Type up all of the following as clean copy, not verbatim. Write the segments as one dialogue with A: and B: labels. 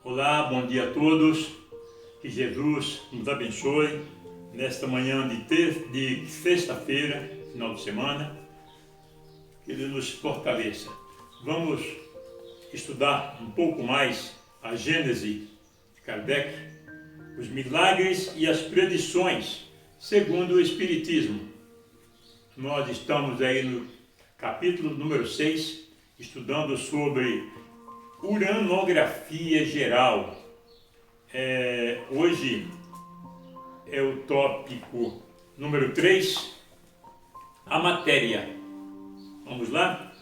A: Olá, bom dia a todos. Que Jesus nos abençoe nesta manhã de sexta-feira, final de semana. Que Ele nos fortaleça. Vamos estudar um pouco mais a Gênese de Kardec, os milagres e as predições segundo o Espiritismo. Nós estamos aí no capítulo número 6, estudando sobre uranografia geral. Hoje é o tópico número 3, a matéria. Vamos lá?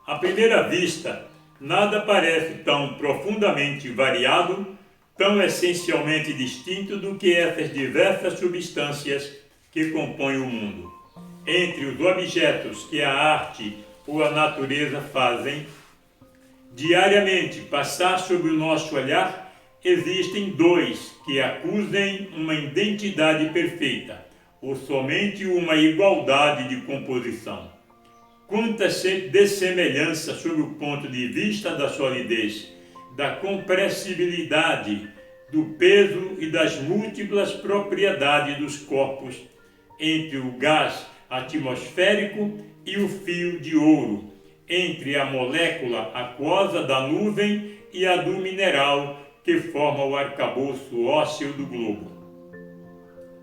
A: À primeira vista, nada parece tão profundamente variado, tão essencialmente distinto do que essas diversas substâncias que compõem o mundo. Entre os objetos que a arte ou a natureza fazem diariamente passar sob o nosso olhar, existem dois que acusem uma identidade perfeita, ou somente uma igualdade de composição. Quanta dessemelhança sob o ponto de vista da solidez, da compressibilidade, do peso e das múltiplas propriedades dos corpos entre o gás atmosférico e o fio de ouro, entre a molécula aquosa da nuvem e a do mineral que forma o arcabouço ósseo do globo.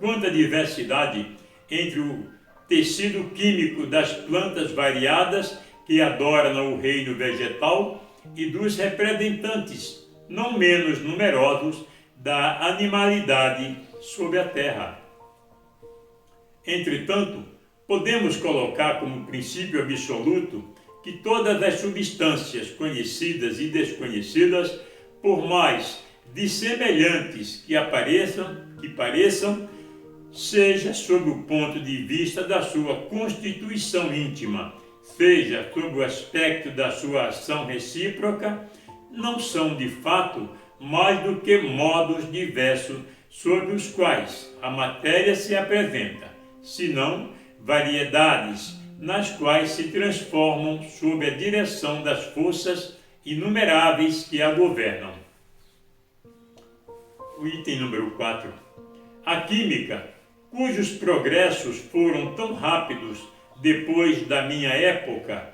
A: Quanta diversidade entre o tecido químico das plantas variadas que adornam o reino vegetal e dos representantes, não menos numerosos, da animalidade sob a terra. Entretanto, podemos colocar como princípio absoluto que todas as substâncias conhecidas e desconhecidas, por mais dissemelhantes que pareçam, seja sob o ponto de vista da sua constituição íntima, seja sob o aspecto da sua ação recíproca, não são de fato mais do que modos diversos sobre os quais a matéria se apresenta, senão variedades nas quais se transformam sob a direção das forças inumeráveis que a governam. O item número 4. A química, cujos progressos foram tão rápidos depois da minha época,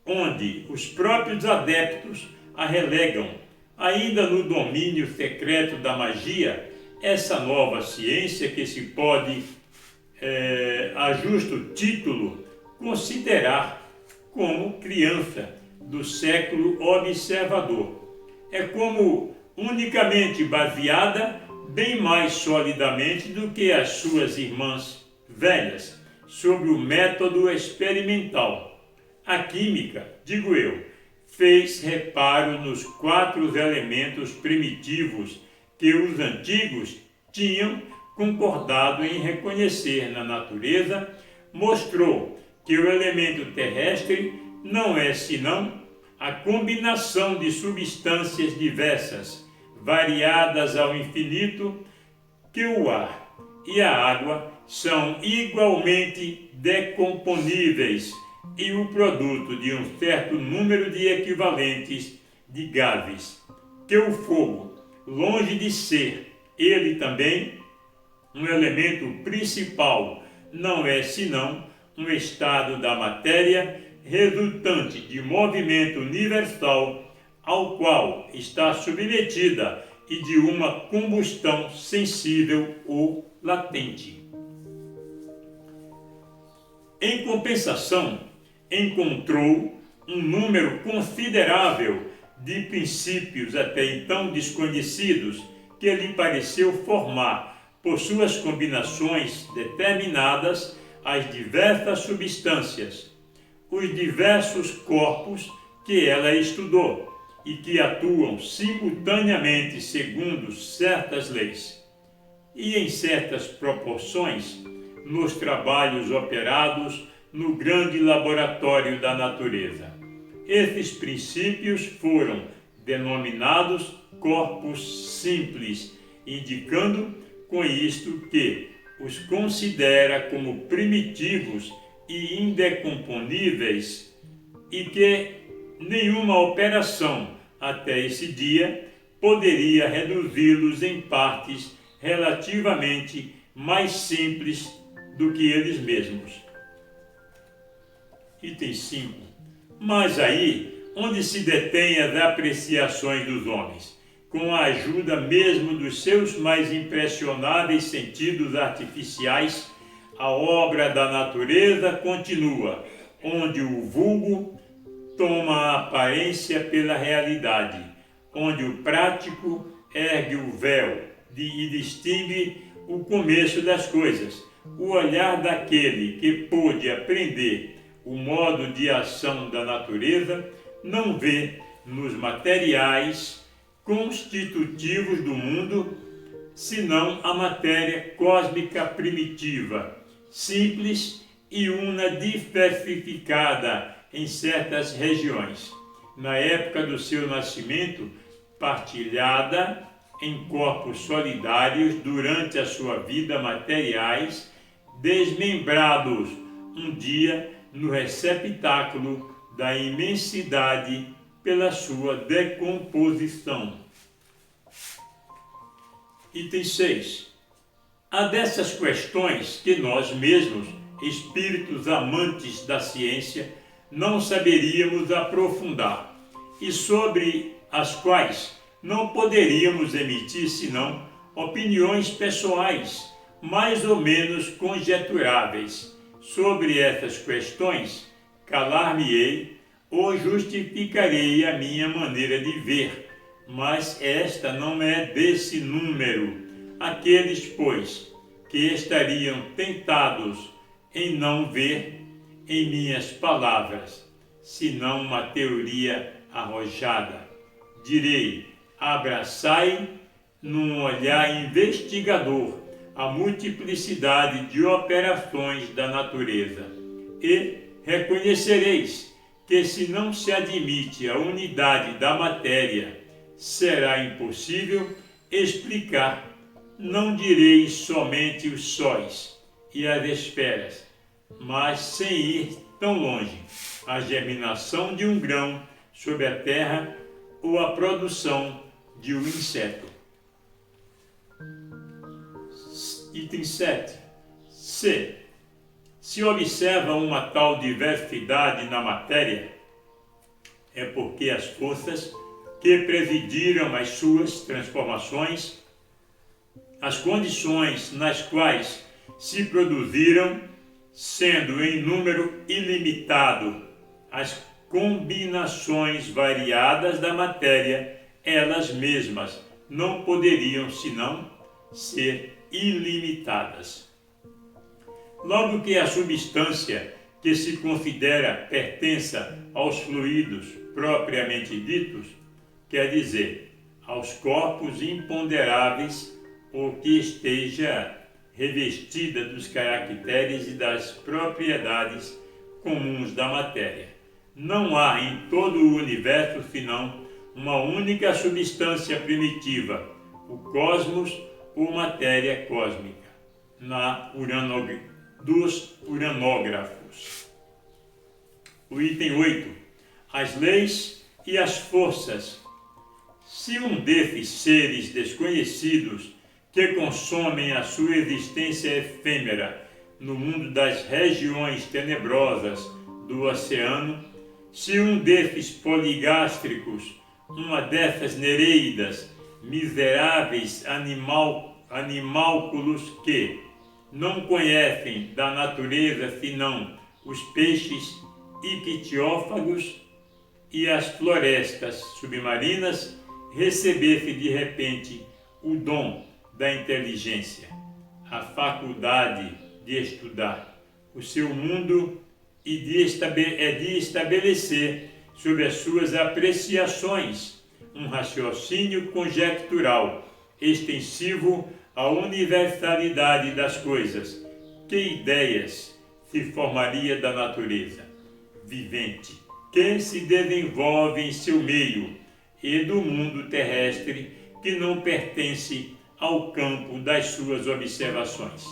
A: onde os próprios adeptos a relegam, ainda no domínio secreto da magia, essa nova ciência que se pode, a justo título, considerar como criança do século observador. É como unicamente baseada bem mais solidamente do que as suas irmãs velhas sobre o método experimental. A química, digo eu, fez reparo nos 4 elementos primitivos que os antigos tinham concordado em reconhecer na natureza, mostrou que o elemento terrestre não é senão a combinação de substâncias diversas, variadas ao infinito, que o ar e a água são igualmente decomponíveis e o produto de um certo número de equivalentes de gases, que o fogo, longe de ser ele também um elemento principal, não é senão um estado da matéria resultante de movimento universal ao qual está submetida e de uma combustão sensível ou latente. Em compensação, encontrou um número considerável de princípios até então desconhecidos que lhe pareceu formar, por suas combinações determinadas, as diversas substâncias, os diversos corpos que ela estudou e que atuam simultaneamente segundo certas leis e em certas proporções nos trabalhos operados no grande laboratório da natureza. Esses princípios foram denominados corpos simples, indicando com isto que os considera como primitivos e indecomponíveis e que nenhuma operação até esse dia, poderia reduzi-los em partes relativamente mais simples do que eles mesmos. Item 5. Mas aí, onde se detêm as apreciações dos homens, com a ajuda mesmo dos seus mais impressionáveis sentidos artificiais, a obra da natureza continua, onde o vulgo toma a aparência pela realidade, onde o prático ergue o véu e distingue o começo das coisas. O olhar daquele que pôde aprender o modo de ação da natureza não vê nos materiais constitutivos do mundo senão a matéria cósmica primitiva, simples e una diversificada em certas regiões, na época do seu nascimento, partilhada em corpos solidários durante a sua vida materiais, desmembrados um dia no receptáculo da imensidade pela sua decomposição. Item 6. Há dessas questões que nós mesmos, espíritos amantes da ciência, não saberíamos aprofundar e sobre as quais não poderíamos emitir senão opiniões pessoais, mais ou menos conjeturáveis. Sobre essas questões, calar-me-ei ou justificarei a minha maneira de ver, mas esta não é desse número. Aqueles, pois, que estariam tentados em não ver em minhas palavras, senão uma teoria arrojada, direi: abraçai num olhar investigador a multiplicidade de operações da natureza e reconhecereis que, se não se admite a unidade da matéria, será impossível explicar. Não direis somente os sóis e as esferas, mas sem ir tão longe, a germinação de um grão sobre a terra ou a produção de um inseto. Item 7. C. Se observa uma tal diversidade na matéria, é porque as forças que presidiram as suas transformações, as condições nas quais se produziram, sendo em número ilimitado as combinações variadas da matéria, elas mesmas não poderiam senão ser ilimitadas. Logo que a substância que se considera pertença aos fluidos propriamente ditos, quer dizer, aos corpos imponderáveis ou que esteja revestida dos caracteres e das propriedades comuns da matéria. Não há em todo o universo senão uma única substância primitiva, o cosmos ou matéria cósmica, dos uranógrafos. O item 8. As leis e as forças. Se um desses seres desconhecidos que consomem a sua existência efêmera no mundo das regiões tenebrosas do oceano, se um desses poligástricos, uma dessas nereidas, miseráveis animálculos que não conhecem da natureza senão os peixes ictiófagos e as florestas submarinas, recebesse de repente o dom da inteligência, a faculdade de estudar o seu mundo e de estabelecer sobre as suas apreciações um raciocínio conjectural extensivo à universalidade das coisas. Que ideias se formaria da natureza vivente que se desenvolve em seu meio e do mundo terrestre que não pertence ao campo das suas observações?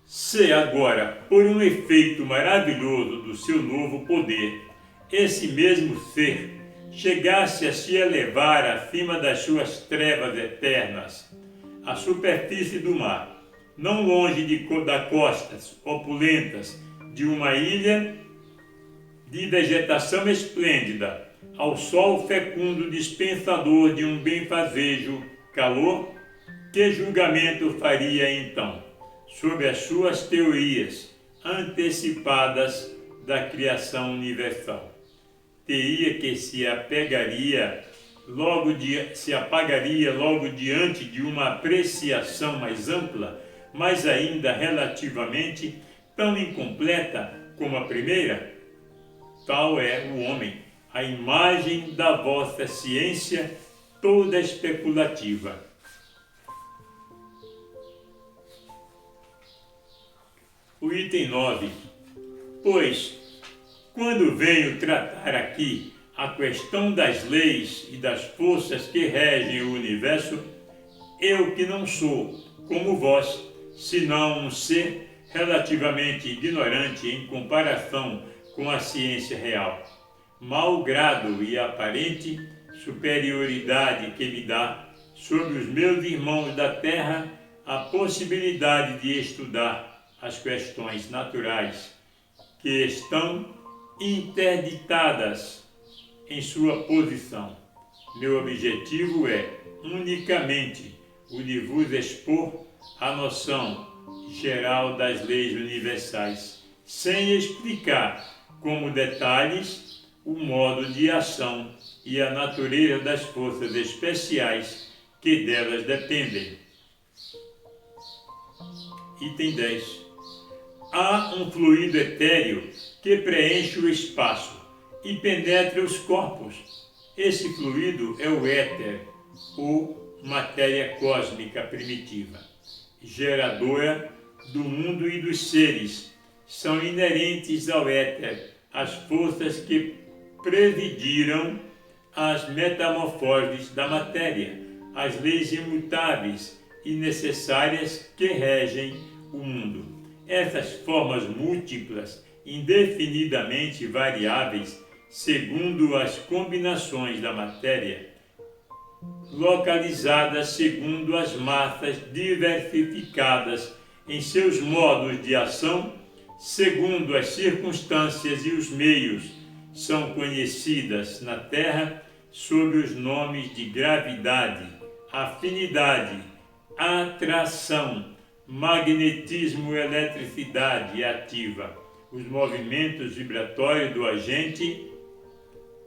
A: Se agora, por um efeito maravilhoso do seu novo poder, esse mesmo ser chegasse a se elevar acima das suas trevas eternas, à superfície do mar, não longe das costas opulentas de uma ilha de vegetação esplêndida, ao sol fecundo dispensador de um benfazejo calor, que julgamento faria então sobre as suas teorias antecipadas da criação universal? Teria que se apagaria logo diante de uma apreciação mais ampla, mas ainda relativamente tão incompleta como a primeira? Tal é o homem, a imagem da vossa ciência toda especulativa. O item 9. Pois, quando venho tratar aqui a questão das leis e das forças que regem o universo, eu que não sou, como vós, senão um ser relativamente ignorante em comparação com a ciência real, mau grado e aparente superioridade que me dá sobre os meus irmãos da terra a possibilidade de estudar as questões naturais que estão interditadas em sua posição. Meu objetivo é unicamente o de vos expor a noção geral das leis universais, sem explicar como detalhes o modo de ação e a natureza das forças especiais que delas dependem. Item 10. Há um fluido etéreo que preenche o espaço e penetra os corpos. Esse fluido é o éter, ou matéria cósmica primitiva, geradora do mundo e dos seres. São inerentes ao éter as forças que presidiram as metamorfoses da matéria, as leis imutáveis e necessárias que regem o mundo. Essas formas múltiplas, indefinidamente variáveis, segundo as combinações da matéria, localizadas segundo as massas diversificadas em seus modos de ação, segundo as circunstâncias e os meios, são conhecidas na Terra sob os nomes de gravidade, afinidade, atração, magnetismo, eletricidade ativa. Os movimentos vibratórios do agente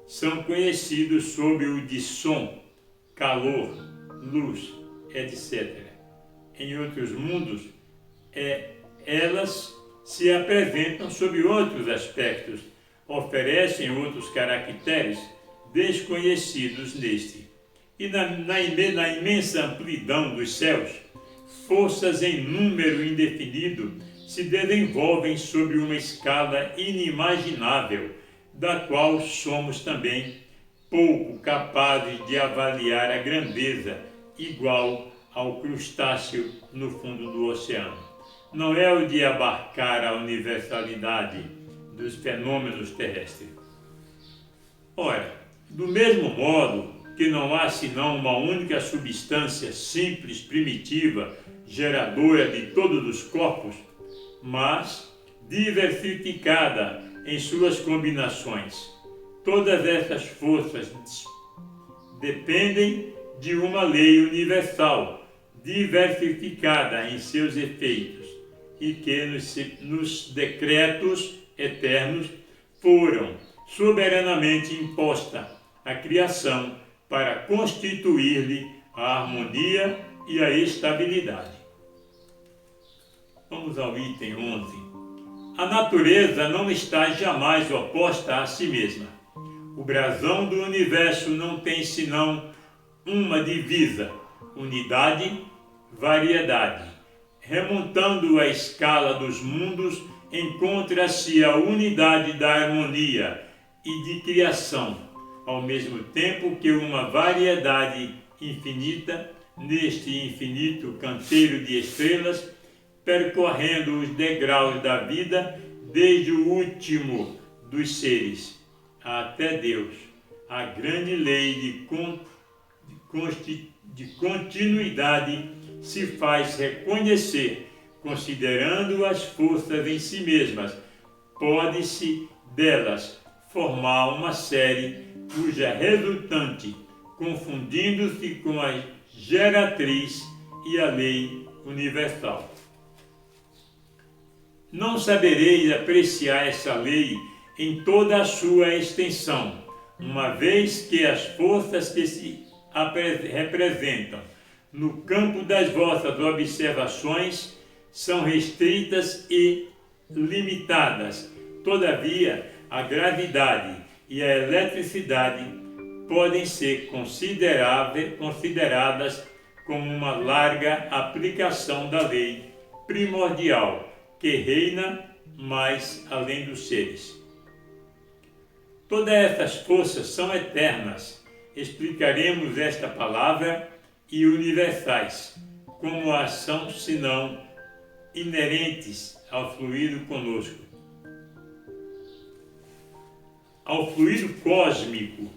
A: são conhecidos sob o de som, calor, luz, etc. Em outros mundos, elas se apresentam sob outros aspectos, oferecem outros caracteres desconhecidos neste. E na imensa amplidão dos céus, forças em número indefinido se desenvolvem sobre uma escala inimaginável, da qual somos também pouco capazes de avaliar a grandeza igual ao crustáceo no fundo do oceano. Não é o de abarcar a universalidade dos fenômenos terrestres. Ora, do mesmo modo que não há senão uma única substância simples, primitiva, geradora de todos os corpos, mas diversificada em suas combinações. Todas essas forças dependem de uma lei universal, diversificada em seus efeitos, e que nos decretos eternos foram soberanamente imposta a criação para constituir-lhe a harmonia e a estabilidade. Vamos ao item 11. A natureza não está jamais oposta a si mesma. O brasão do universo não tem senão uma divisa: unidade, variedade. Remontando a escala dos mundos, encontra-se a unidade da harmonia e de criação, ao mesmo tempo que uma variedade infinita neste infinito canteiro de estrelas, percorrendo os degraus da vida desde o último dos seres, até Deus. A grande lei de continuidade se faz reconhecer, considerando as forças em si mesmas. Pode-se delas formar uma série cuja resultante, confundindo-se com a geratriz e a lei universal. Não sabereis apreciar essa lei em toda a sua extensão, uma vez que as forças que se representam no campo das vossas observações são restritas e limitadas. Todavia, a gravidade e a eletricidade podem ser consideradas como uma larga aplicação da lei primordial que reina mais além dos seres. Todas essas forças são eternas. Explicaremos esta palavra e universais, como ação senão inerentes ao fluido conosco. Ao fluido cósmico,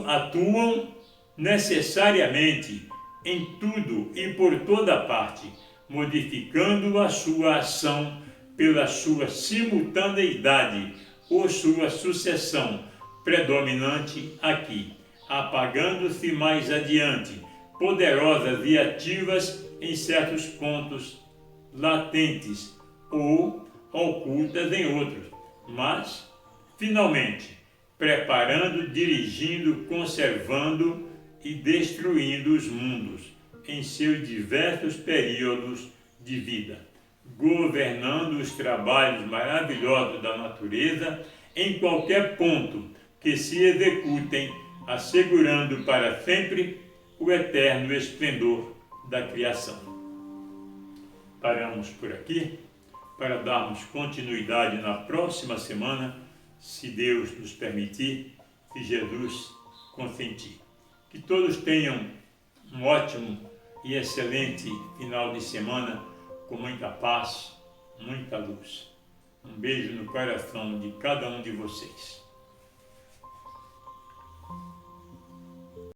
A: atuam necessariamente em tudo e por toda parte, modificando a sua ação pela sua simultaneidade ou sua sucessão predominante aqui, apagando-se mais adiante, poderosas e ativas em certos pontos latentes ou ocultas em outros, mas, finalmente, preparando, dirigindo, conservando e destruindo os mundos em seus diversos períodos de vida, governando os trabalhos maravilhosos da natureza em qualquer ponto que se executem, assegurando para sempre o eterno esplendor da criação. Paramos por aqui para darmos continuidade na próxima semana, se Deus nos permitir, se Jesus consentir. Que todos tenham um ótimo e excelente final de semana, com muita paz, muita luz. Um beijo no coração de cada um de vocês.